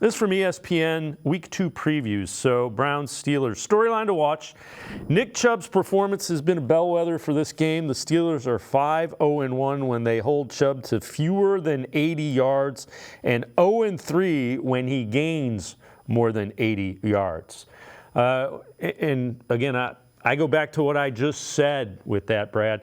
This is from ESPN Week 2 previews. So Browns-Steelers. Storyline to watch. Nick Chubb's performance has been a bellwether for this game. The Steelers are 5-0-1 when they hold Chubb to fewer than 80 yards and 0-3 when he gains more than 80 yards. And again, I go back to what I just said with that, Brad.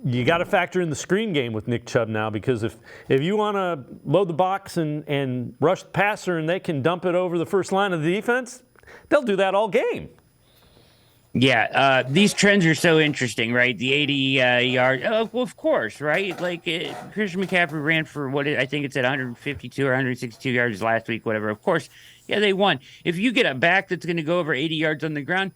You got to factor in the screen game with Nick Chubb now, because if you want to load the box and rush the passer and they can dump it over the first line of the defense, they'll do that all game. Yeah, these trends are so interesting, right? The 80 yards, of course, right? Like Christian McCaffrey ran for I think it's at 152 or 162 yards last week, whatever. Of course, yeah, they won. If you get a back that's going to go over 80 yards on the ground,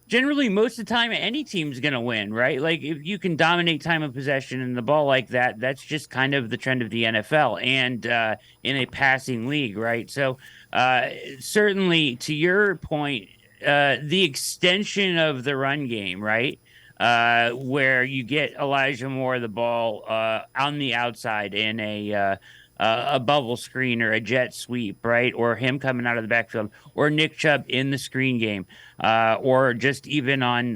generally, most of the time, any team's going to win, right? Like, if you can dominate time of possession and the ball like that, that's just kind of the trend of the NFL and in a passing league, right? So, certainly, to your point, the extension of the run game, right? Where you get Elijah Moore the ball on the outside in a bubble screen or a jet sweep, right? Or him coming out of the backfield, or Nick Chubb in the screen game, or just even on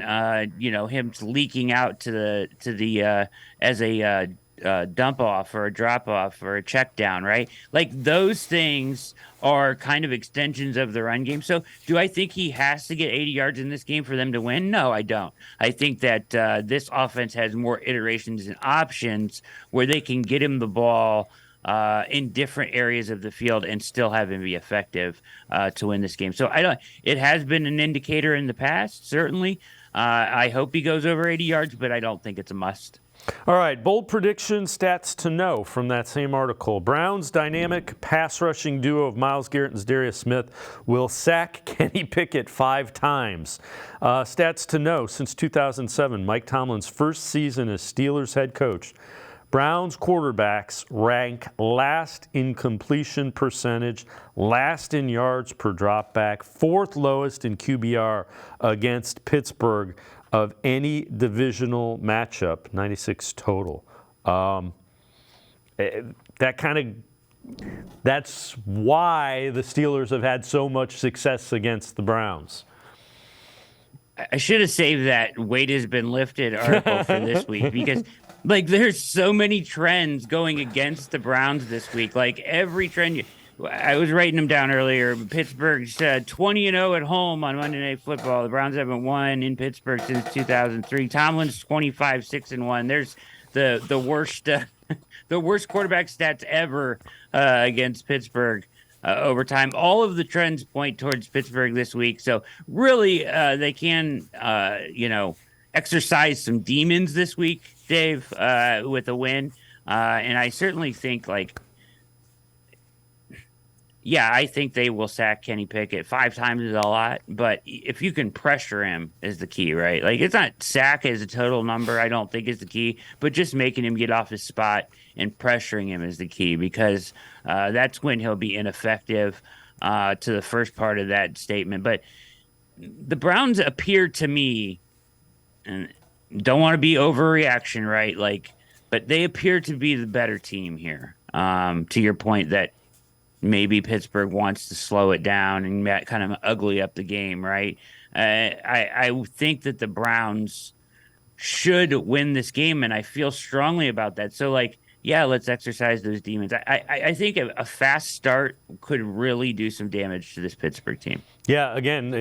him leaking out to the as a dump off or a drop off or a check down, right? Like those things are kind of extensions of the run game. So do I think he has to get 80 yards in this game for them to win? No, I don't. I think that this offense has more iterations and options where they can get him the ball in different areas of the field and still have him be effective to win this game. So it has been an indicator in the past, certainly. I hope he goes over 80 yards, but I don't think it's a must. All right, bold prediction stats to know from that same article. Browns' dynamic pass rushing duo of Myles Garrett and Darius Smith will sack Kenny Pickett 5 times. Stats to know: since 2007, Mike Tomlin's first season as Steelers head coach, Browns quarterbacks rank last in completion percentage, last in yards per dropback, 4th lowest in QBR against Pittsburgh of any divisional matchup, 96 total. That's why the Steelers have had so much success against the Browns. I should have saved that weight has been lifted article for this week, because like there's so many trends going against the Browns this week. Like every trend, I was writing them down earlier. Pittsburgh's 20-0 at home on Monday Night Football. The Browns haven't won in Pittsburgh since 2003. Tomlin's 25-6-1. There's the worst the worst quarterback stats ever against Pittsburgh. Over time, all of the trends point towards Pittsburgh this week. So really, they can, exercise some demons this week, Dave, with a win. And I certainly think, I think they will sack Kenny Pickett 5 times is a lot, but if you can pressure him is the key, right? Like, it's not sack as a total number, I don't think is the key, but just making him get off his spot and pressuring him is the key, because that's when he'll be ineffective to the first part of that statement. But the Browns appear to me, and don't want to be overreaction, right? But they appear to be the better team here. To your point that maybe Pittsburgh wants to slow it down and kind of ugly up the game, right? I think that the Browns should win this game, and I feel strongly about that. So, let's exercise those demons. I think a fast start could really do some damage to this Pittsburgh team. Yeah, again,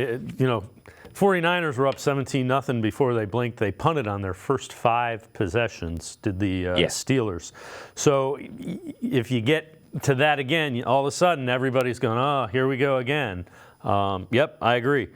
49ers were up 17-0 before they blinked. They punted on their first 5 possessions, did the Steelers. So if you get to that again, all of a sudden everybody's going, oh, here we go again. Yep, I agree.